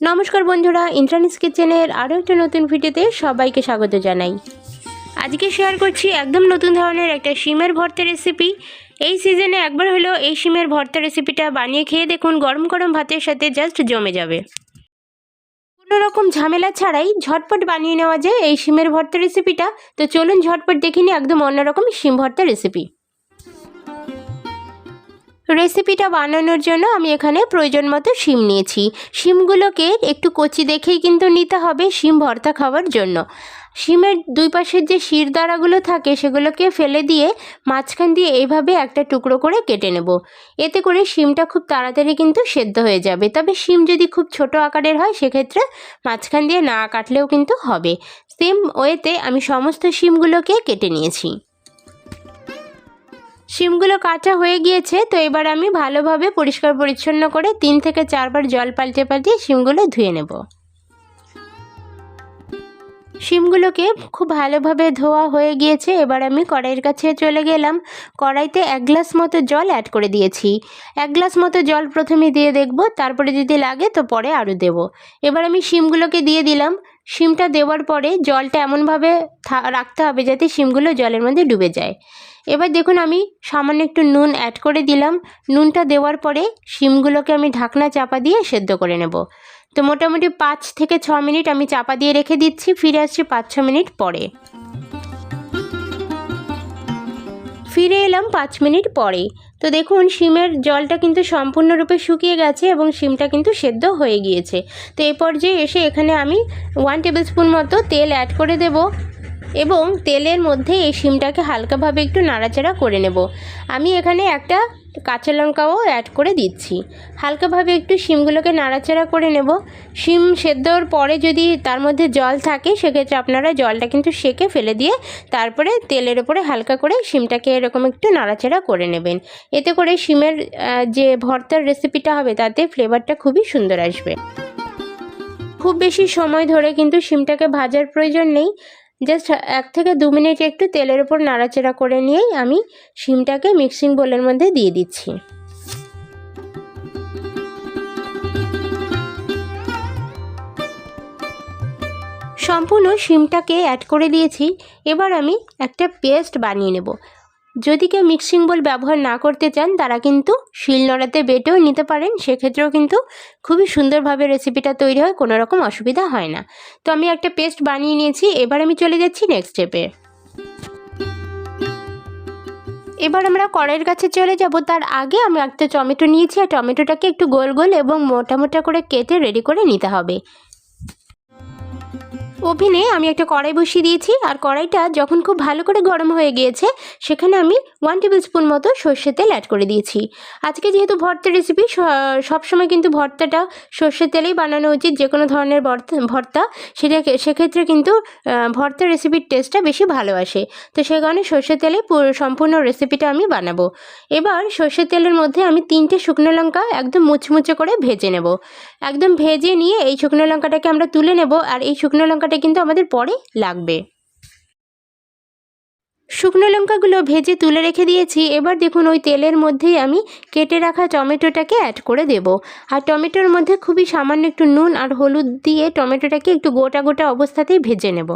নমস্কার বন্ধুরা, ইন্দ্রাণীস কিচেনের আরও একটা নতুন ভিডিওতে সবাইকে স্বাগত জানাই। আজকে শেয়ার করছি একদম নতুন ধরনের একটা শিমের ভর্তা রেসিপি। এই সিজনে একবার হলো এই শিমের ভর্তা রেসিপিটা বানিয়ে খেয়ে দেখুন, গরম গরম ভাতের সাথে জাস্ট জমে যাবে। কোনো রকম ঝামেলা ছাড়াই ঝটপট বানিয়ে নেওয়া যায় এই শিমের ভর্তা রেসিপিটা। তো চলুন ঝটপট দেখে নিই একদম অন্যরকম শিম ভর্তা রেসিপি। রেসিপিটা বানানোর জন্য আমি এখানে প্রয়োজন মতো শিম নিয়েছি। শিমগুলোকে একটু কচি দেখেই কিন্তু নিতে হবে শিম ভর্তা খাওয়ার জন্য। শিমের দুই পাশের যে শিরদাঁড়াগুলো থাকে সেগুলোকে ফেলে দিয়ে মাঝখান দিয়ে এইভাবে একটা টুকরো করে কেটে নেব। এতে করে শিমটা খুব তাড়াতাড়ি কিন্তু সেদ্ধ হয়ে যাবে। তবে শিম যদি খুব ছোট আকারের হয় সেক্ষেত্রে মাঝখান দিয়ে না কাটলেও কিন্তু হবে। সেম ওয়েতে আমি সমস্ত শিমগুলোকে কেটে নিয়েছি। শিমগুলো কাটা হয়ে গিয়েছে, তো এবার আমি ভালোভাবে পরিষ্কার পরিচ্ছন্ন করে 3 থেকে 4 বার জল পাল্টে পাল্টে শিমগুলো ধুয়ে নেব। শিমগুলোকে খুব ভালোভাবে ধোয়া হয়ে গিয়েছে। এবার আমি কড়াইয়ের কাছে চলে গেলাম। কড়াইতে 1 গ্লাস মতো জল অ্যাড করে দিয়েছি। 1 গ্লাস মতো জল প্রথমে দিয়ে দেখব, তারপরে যদি লাগে তো পরে আরও দেব। এবার আমি শিমগুলোকে দিয়ে দিলাম। শিমটা দেওয়ার পরে জলটা এমনভাবে রাখতে হবে যাতে শিমগুলো জলের মধ্যে ডুবে যায়। এবার দেখুন আমি সামান্য একটু নুন অ্যাড করে দিলাম। নুনটা দেওয়ার পরে শিমগুলোকে আমি ঢাকনা চাপা দিয়ে সেদ্ধ করে নেব। তো মোটামুটি 5 থেকে 6 মিনিট আমি চাপা দিয়ে রেখে দিচ্ছি। ফিরে আসছি 5-6 মিনিট পরে। ফিরে এলাম 5 মিনিট পরে। তো দেখুন শিমের জলটা কিন্তু সম্পূর্ণরূপে শুকিয়ে গেছে এবং শিমটা কিন্তু সেদ্ধ হয়ে গিয়েছে। তো এই পর্যায়ে এসে এখানে আমি 1 টেবিল স্পুন মতো তেল অ্যাড করে দেব এবং তেলের মধ্যে এই শিমটাকে হালকাভাবে একটু নাড়াচাড়া করে নেব। আমি এখানে একটা কাঁচা লঙ্কাও অ্যাড করে দিচ্ছি। হালকাভাবে একটু শিমগুলোকে নাড়াচাড়া করে নেব। শিম সেদ্ধর পরে যদি তার মধ্যে জল থাকে সেক্ষেত্রে আপনারা জলটা কিন্তু সেকে ফেলে দিয়ে তারপরে তেলের ওপরে হালকা করে শিমটাকে এরকম একটু নাড়াচাড়া করে নেবেন। এতে করে শিমের যে ভর্তার রেসিপিটা হবে তাতে ফ্লেভারটা খুবই সুন্দর আসবে। খুব বেশি সময় ধরে কিন্তু শিমটাকে ভাজার প্রয়োজন নেই। জাস্ট 1 থেকে 2 মিনিট একটু তেলের ওপর নাড়াচাড়া করে নিয়েই আমি শিমটাকে মিক্সিং বোলের মধ্যে দিয়ে দিচ্ছি। সম্পূর্ণ শিমটাকে অ্যাড করে দিয়েছি। এবার আমি একটা পেস্ট বানিয়ে নেব। যদি কেউ মিক্সিং বোল ব্যবহার না করতে চান তারা কিন্তু শিলনোড়াতে বেটেও নিতে পারেন, সেক্ষেত্রেও কিন্তু খুবই সুন্দরভাবে রেসিপিটা তৈরি হয়, কোনো রকম অসুবিধা হয় না। তো আমি একটা পেস্ট বানিয়ে নিয়েছি। এবার আমি চলে যাচ্ছি নেক্সট স্টেপে। এবার আমরা কড়াইয়ের কাছে চলে যাব। তার আগে আমি একটা টমেটো নিয়েছি আর টমেটোটাকে একটু গোল গোল এবং মোটা মোটা করে কেটে রেডি করে নিতে হবে। ওভেনে আমি একটা কড়াই বসিয়ে দিয়েছি আর কড়াইটা যখন খুব ভালো করে গরম হয়ে গিয়েছে সেখানে আমি 1 টেবিল স্পুন মতো সর্ষের তেল অ্যাড করে দিয়েছি। আজকে যেহেতু ভর্তার রেসিপি, সবসময় কিন্তু ভর্তাটা সর্ষের তেলেই বানানো উচিত। যে কোনো ধরনের ভর্তা সেক্ষেত্রে কিন্তু ভর্তার রেসিপির টেস্টটা বেশি ভালো আসে। তো সেই কারণে সর্ষের তেলে সম্পূর্ণ রেসিপিটা আমি বানাবো। এবার সর্ষের তেলের মধ্যে আমি 3টে শুকনো লঙ্কা একদম মুচমুচে করে ভেজে নেব। একদম ভেজে নিয়ে এই শুকনো লঙ্কাটাকে আমরা তুলে নেব। আর এই শুকনো লঙ্কাটা কিন্তু আমাদের পরে লাগবে। শুকনো লঙ্কাগুলো ভেজে তুলে রেখে দিয়েছি। এবার দেখুন ওই তেলের মধ্যেই আমি কেটে রাখা টমেটোটাকে অ্যাড করে দেব। আর টমেটোর মধ্যে খুবই সামান্য একটু নুন আর হলুদ দিয়ে টমেটোটাকে একটু গোটা গোটা অবস্থাতেই ভেজে নেব।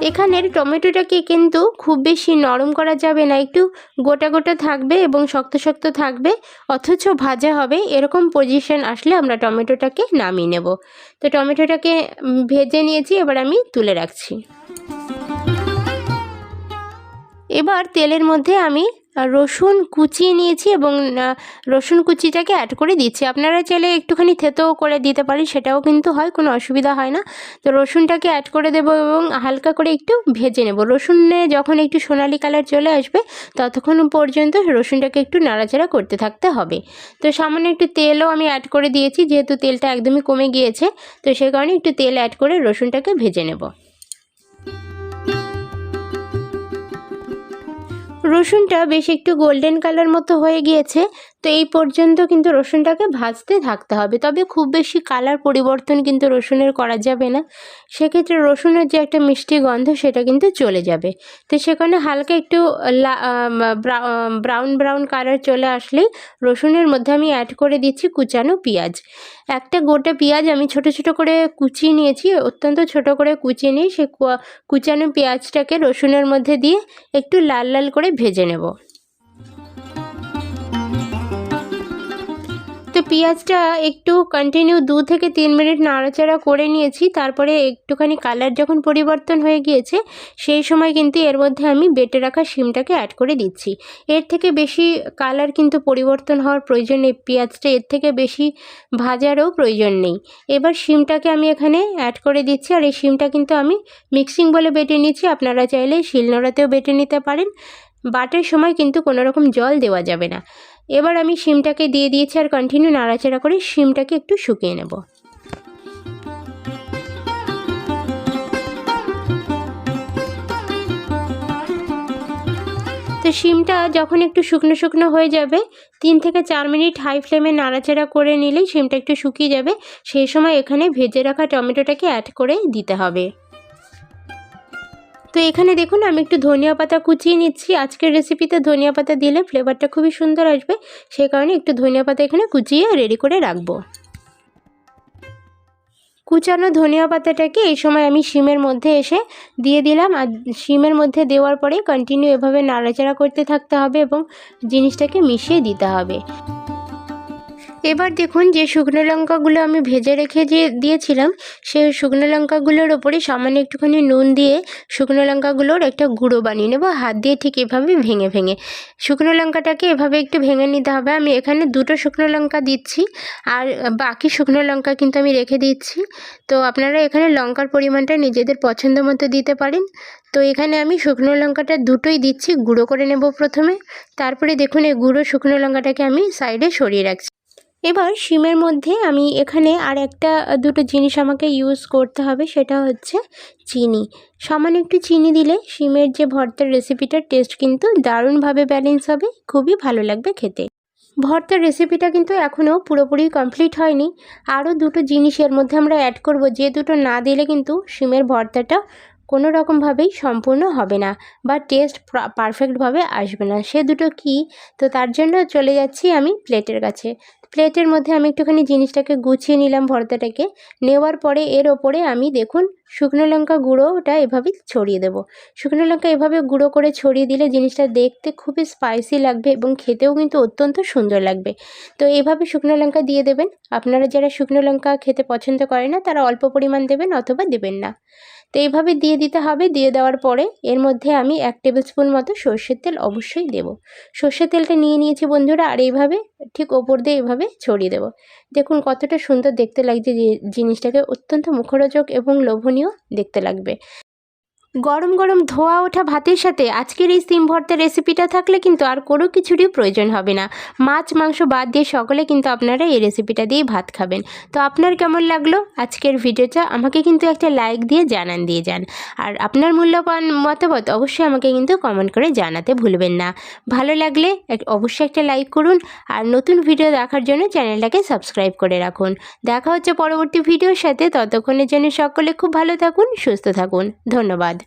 এখানের টমেটোটাকে কিন্তু খুব বেশি নরম করা যাবে না, একটু গোটা গোটা থাকবে এবং শক্ত শক্ত থাকবে, অথচ ভাজা হবে। এরকম পজিশন আসলে আমরা টমেটোটাকে নামিয়ে নেব। তো টমেটোটাকে ভেজে নিয়েছি, এবার আমি তুলে রাখছি। এবার তেলের মধ্যে আমি রসুন কুচিয়ে নিয়েছি এবং রসুন কুচিটাকে অ্যাড করে দিচ্ছি। আপনারা চাইলে একটুখানি থেঁতোও করে দিতে পারেন, সেটাও কিন্তু হয়, কোনো অসুবিধা হয় না। তো রসুনটাকে অ্যাড করে দেবো এবং হালকা করে একটু ভেজে নেব। রসুনে যখন একটু সোনালি কালার চলে আসবে ততক্ষণ পর্যন্ত রসুনটাকে একটু নাড়াচাড়া করতে থাকতে হবে। তো সামান্য একটু তেলও আমি অ্যাড করে দিয়েছি, যেহেতু তেলটা একদমই কমে গিয়েছে। তো সেই কারণে একটু তেল অ্যাড করে রসুনটাকে ভেজে নেব। রসুনটা বেশ একটু গোল্ডেন কালার মতো হয়ে গিয়েছে। তো এই পর্যন্ত কিন্তু রসুনটাকে ভাজতে থাকতে হবে, তবে খুব বেশি কালার পরিবর্তন কিন্তু রসুনের করা যাবে না, সেক্ষেত্রে রসুনের যে একটা মিষ্টি গন্ধ সেটা কিন্তু চলে যাবে। তো সেখানে হালকা একটু ব্রাউন ব্রাউন কালার চলে আসলেই রসুনের মধ্যে আমি অ্যাড করে দিচ্ছি কুচানো পেঁয়াজ। একটা গোটা পেঁয়াজ আমি ছোট ছোট করে কুচিয়ে নিয়েছি, অত্যন্ত ছোট করে কুচিয়ে নিয়ে সেই কুচানো পেঁয়াজটাকে রসুনের মধ্যে দিয়ে একটু লাল লাল করে ভেজে নেব। তো পেঁয়াজটা একটু কন্টিনিউ 2 থেকে 3 মিনিট নাড়াচাড়া করে নিয়েছি। তারপরে একটুখানি কালার যখন পরিবর্তন হয়ে গিয়েছে সেই সময় কিন্তু এর মধ্যে আমি বেটে রাখা শিমটাকে অ্যাড করে দিচ্ছি। এর থেকে বেশি কালার কিন্তু পরিবর্তন হওয়ার প্রয়োজন নেই, পেঁয়াজটা এর থেকে বেশি ভাজারও প্রয়োজন নেই। এবার শিমটাকে আমি এখানে অ্যাড করে দিচ্ছি, আর এই শিমটা কিন্তু আমি মিক্সিং বলে বেটে নিচ্ছি, আপনারা চাইলে শিলনোড়াতেও বেটে নিতে পারেন। বাটার সময় কিন্তু কোনো রকম জল দেওয়া যাবে না। এবার আমি শিমটাকে দিয়ে দিয়েছি আর কন্টিনিউ নাড়াচাড়া করে শিমটাকে একটু শুকিয়ে নেব। তো শিমটা যখন একটু শুকনো শুকনো হয়ে যাবে 3 থেকে 4 মিনিট হাই ফ্লেমে নাড়াচাড়া করে নিলেই শিমটা একটু শুকিয়ে যাবে। সেই সময় এখানে ভেজে রাখা টমেটোটাকে অ্যাড করে দিতে হবে। তো এখানে দেখুন আমি একটু ধনিয়া পাতা কুচিয়ে নিচ্ছি। আজকের রেসিপিতে ধনিয়া পাতা দিলে ফ্লেভারটা খুবই সুন্দর আসবে, সেই কারণে একটু ধনিয়া পাতা এখানে কুচিয়ে রেডি করে রাখবো। কুচানো ধনিয়া পাতাটাকে এই সময় আমি শিমের মধ্যে এসে দিয়ে দিলাম, আর শিমের মধ্যে দেওয়ার পরে কন্টিনিউ এভাবে নাড়াচাড়া করতে থাকতে হবে এবং জিনিসটাকে মিশিয়ে দিতে হবে। এবার দেখুন যে শুকনো লঙ্কাগুলো আমি ভেজে রেখে দিয়েছিলাম সেই শুকনো লঙ্কাগুলোর ওপরে সামান্য একটুখানি নুন দিয়ে শুকনো লঙ্কাগুলোর একটা গুঁড়ো বানিয়ে নেব হাত দিয়ে, ঠিক এভাবে ভেঙে ভেঙে শুকনো লঙ্কাটাকে এভাবে একটু ভেঙে নিতে হবে। আমি এখানে 2টো শুকনো লঙ্কা দিচ্ছি, আর বাকি শুকনো লঙ্কা কিন্তু আমি রেখে দিচ্ছি। তো আপনারা এখানে লঙ্কার পরিমাণটা নিজেদের পছন্দ মতো দিতে পারেন। তো এখানে আমি শুকনো লঙ্কাটা 2টোই দিচ্ছি, গুঁড়ো করে নেব প্রথমে, তারপরে দেখুন এই গুঁড়ো শুকনো লঙ্কাটাকে আমি সাইডে সরিয়ে রাখছি। এবার শিমের মধ্যে আমি এখানে আর একটা 2টো জিনিস আমাকে ইউজ করতে হবে, সেটা হচ্ছে চিনি। সামান্য একটু চিনি দিলে শিমের যে ভর্তার রেসিপিটার টেস্ট কিন্তু দারুণভাবে ব্যালেন্স হবে, খুবই ভালো লাগবে খেতে। ভর্তার রেসিপিটা কিন্তু এখনও পুরোপুরি কমপ্লিট হয়নি, আরও 2টো জিনিস এর মধ্যে আমরা অ্যাড করব, যে দুটো না দিলে কিন্তু শিমের ভর্তাটা কোনো রকমভাবেই সম্পূর্ণ হবে না বা টেস্ট পারফেক্টভাবে আসবে না। সে দুটো কি, তো তার জন্য চলে যাচ্ছি আমি প্লেটের কাছে। প্লেটের মধ্যে আমি একটুখানি জিনিসটাকে গুছিয়ে নিলাম ভর্তাটাকে, নেওয়ার পরে এর ওপরে আমি দেখুন শুকনো লঙ্কা গুঁড়োটা এভাবে ছড়িয়ে দেব। শুকনো লঙ্কা এভাবে গুঁড়ো করে ছড়িয়ে দিলে জিনিসটা দেখতে খুবই স্পাইসি লাগবে এবং খেতেও কিন্তু অত্যন্ত সুন্দর লাগবে। তো এভাবে শুকনো লঙ্কা দিয়ে দেবেন। আপনারা যারা শুকনো লঙ্কা খেতে পছন্দ করেন না তারা অল্প পরিমাণ দেবেন অথবা দেবেন না। তো এইভাবে দিয়ে দিতে হবে। দিয়ে দেওয়ার পরে এর মধ্যে আমি 1 টেবিল স্পুন মতো সর্ষের তেল অবশ্যই দেব। সর্ষের তেলটা নিয়ে নিয়েছি বন্ধুরা, আর এইভাবে ঠিক ওপর দিয়ে এভাবে ছড়িয়ে দেব। দেখুন কতটা সুন্দর দেখতে লাগছে, জিনিসটাকে অত্যন্ত মুখরোচক এবং লোভনীয় দেখতে লাগবে। গরম গরম ধোয়া ওঠা ভাতের সাথে আজকের এই সিম ভর্তার রেসিপিটা থাকলে কিন্তু আর কোনো কিছুরই প্রয়োজন হবে না। মাছ মাংস বাদ দিয়ে সকলে কিন্তু আপনারা এই রেসিপিটা দিয়েই ভাত খাবেন। তো আপনার কেমন লাগলো আজকের ভিডিওটা আমাকে কিন্তু একটা লাইক দিয়ে যান, আর আপনার মূল্যবান মতামত অবশ্যই আমাকে কিন্তু কমেন্ট করে জানাতে ভুলবেন না। ভালো লাগলে অবশ্যই একটা লাইক করুন, আর নতুন ভিডিও দেখার জন্য চ্যানেলটাকে সাবস্ক্রাইব করে রাখুন। দেখা হচ্ছে পরবর্তী ভিডিওর সাথে, ততক্ষণের জন্য সকলে খুব ভালো থাকুন, সুস্থ থাকুন। ধন্যবাদ।